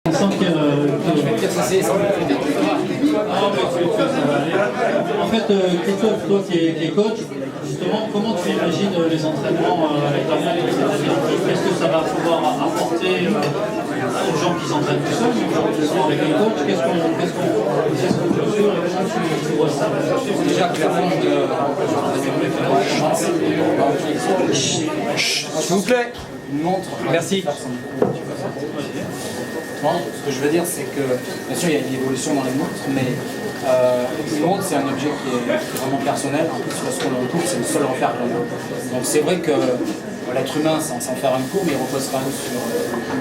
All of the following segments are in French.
En fait, Christophe, toi qui es coach, justement, comment tu imagines les entraînements avec la montre? Est-ce que ça va pouvoir apporter aux gens qui s'entraînent tout seuls, aux gens qui sont avec un coach? Qu'est-ce qu'on mesure et comment tu vois ça? Déjà, clairement, s'il vous plaît. une montre. Merci. Ce que je veux dire, c'est que, bien sûr, il y a une évolution dans les montres, mais une montre, c'est un objet qui est vraiment personnel. En plus, lorsqu'on le retrouve, c'est le seul repère qu'on a. Donc, c'est vrai que l'être humain, sans faire un cours, mais il repose quand même sur,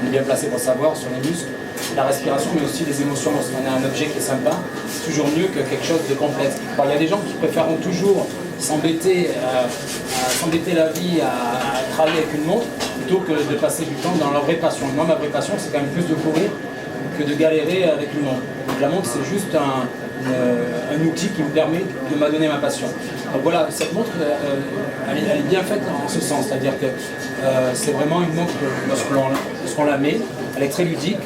il est bien placé pour savoir, sur les muscles, la respiration, mais aussi les émotions. Lorsqu'on a un objet qui est sympa, c'est toujours mieux que quelque chose de complexe. Il y a des gens qui préfèrent toujours s'embêter la vie à travailler avec une montre plutôt que de passer du temps dans leur vraie passion. Moi, ma vraie passion, c'est quand même plus de courir que de galérer avec une montre. Donc la montre, c'est juste un outil qui me permet de m'adonner ma passion. Donc voilà, cette montre, elle est bien faite en ce sens, c'est-à-dire que c'est vraiment une montre que lorsqu'on la met, elle est très ludique,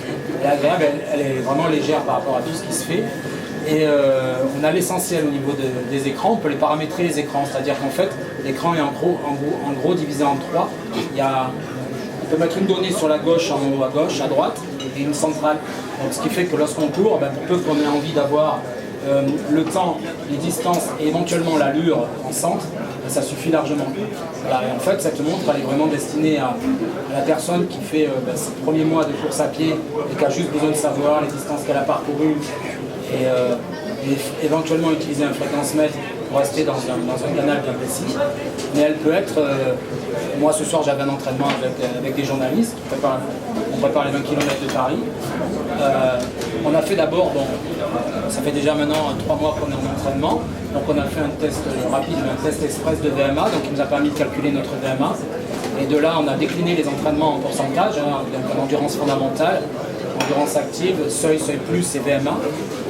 elle est agréable, elle est vraiment légère par rapport à tout ce qui se fait. Et on a l'essentiel au niveau des écrans, on peut les paramétrer les écrans, c'est-à-dire qu'en fait l'écran est en gros divisé en trois. On peut mettre une donnée sur la gauche, en haut à gauche, à droite, et une centrale. Donc, ce qui fait que lorsqu'on court, pour peu qu'on ait envie d'avoir le temps, les distances et éventuellement l'allure en centre, ça suffit largement. Voilà. Et en fait, cette montre, elle est vraiment destinée à la personne qui fait ses premiers mois de course à pied et qui a juste besoin de savoir les distances qu'elle a parcourues et éventuellement utiliser un fréquence-mètre pour rester dans un canal bien précis. Mais elle peut être... moi, ce soir, j'avais un entraînement avec des journalistes qui on prépare les 20 km de Paris. On a fait d'abord, ça fait déjà maintenant 3 mois qu'on est en entraînement, donc on a fait un test rapide, un test express de VMA, donc il nous a permis de calculer notre VMA. Et de là, on a décliné les entraînements en pourcentage, donc en endurance fondamentale, endurance active, seuil plus et VMA.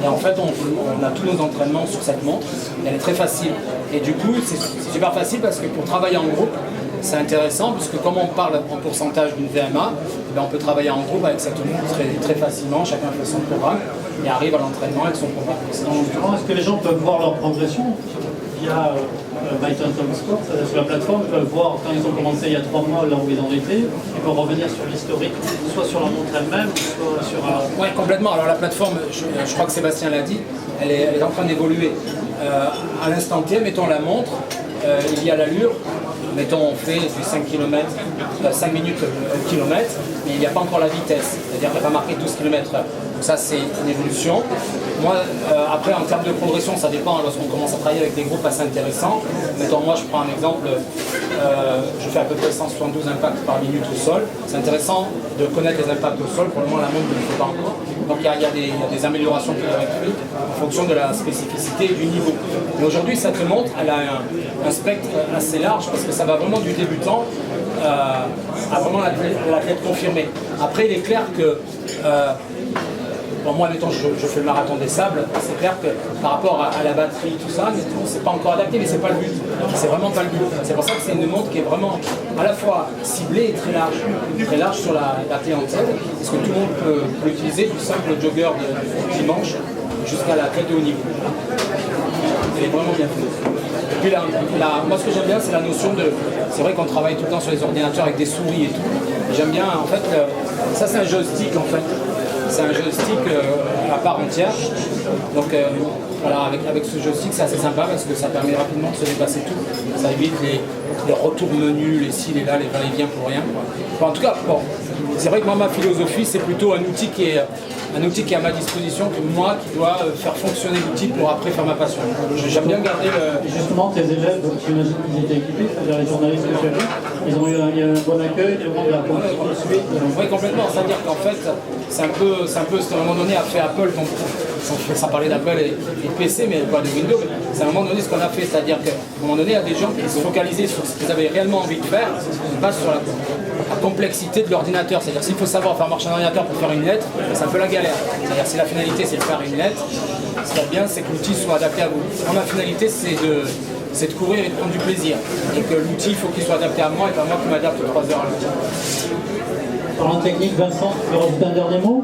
Et en fait, on a tous nos entraînements sur cette montre. Elle est très facile. Et du coup, c'est super facile parce que pour travailler en groupe, c'est intéressant puisque comme on parle en pourcentage d'une VMA, on peut travailler en groupe avec cette montre très facilement. Chacun fait son programme et arrive à l'entraînement avec son programme. Est-ce que les gens peuvent voir leur progression via MyTotal Sport, sur la plateforme? Ils peuvent voir quand ils ont commencé il y a 3 mois là où ils en étaient. Ils peuvent revenir sur l'historique, soit sur la montre elle-même, soit sur... Oui, complètement. Alors la plateforme, je crois que Sébastien l'a dit, elle est en train d'évoluer. À l'instant T, mettons la montre, il y a l'allure. Mettons, on fait du 5 minutes kilomètre, mais il n'y a pas encore la vitesse, c'est-à-dire qu'il n'y a pas marqué 12 km/h. Donc ça, c'est une évolution. Moi, après, en termes de progression, ça dépend lorsqu'on commence à travailler avec des groupes assez intéressants. Mettons, moi, je prends un exemple, je fais à peu près 172 impacts par minute au sol. C'est intéressant de connaître les impacts au sol, pour le moment, la montre ne le fait pas encore. Donc il y a des améliorations qui doivent être faites en fonction de la spécificité et du niveau. Mais aujourd'hui, cette montre, elle a un spectre assez large parce que ça va vraiment du débutant à vraiment l'athlète confirmé. Après, il est clair que, moi, mettons, je fais le marathon des sables, c'est clair que par rapport à la batterie, tout ça, c'est pas encore adapté, mais c'est pas le but. C'est vraiment pas le but. C'est pour ça que c'est une montre qui est vraiment à la fois ciblée et très large sur la clientèle, parce que tout le monde peut l'utiliser, du simple jogger de dimanche jusqu'à la tête de haut niveau. Elle est vraiment bien faite. Et puis moi, ce que j'aime bien, c'est la notion de... C'est vrai qu'on travaille tout le temps sur les ordinateurs avec des souris et tout. J'aime bien, en fait, ça c'est un joystick, en fait. C'est un joystick à part entière. Donc voilà, avec ce joystick, c'est assez sympa parce que ça permet rapidement de se dépasser tout. Ça évite les retours menus, les ci, les là, les va-et-vient pour rien. Enfin, en tout cas, bon, c'est vrai que moi, ma philosophie, c'est plutôt un outil qui est à ma disposition que moi qui dois faire fonctionner l'outil pour après faire ma passion. J'aime bien garder le... Justement, tes élèves, j'imagine qu'ils étaient équipés, c'est-à-dire les journalistes que tu as vus, ils ont eu un bon accueil, tout le monde a compris tout de suite. Oui, complètement. C'est-à-dire qu'en fait, c'est un peu, à un moment donné, a fait Apple, sans parler d'Apple et PC, mais pas de Windows, c'est à un moment donné ce qu'on a fait, c'est-à-dire qu'à un moment donné, il y a des gens qui se focalisaient sur ce qu'ils avaient réellement envie de faire, pas sur la complexité de l'ordinateur. C'est-à-dire s'il faut savoir faire marcher un ordinateur pour faire une lettre, c'est un peu la galère. C'est-à-dire si la finalité c'est de faire une lettre, ce qui est bien, c'est que l'outil soit adapté à vous. Moi, ma finalité, c'est de courir et de prendre du plaisir. Et que l'outil, il faut qu'il soit adapté à moi et pas moi qui m'adapte 3 heures à l'outil. Parlant technique, Vincent, tu veux rajouter un dernier mot?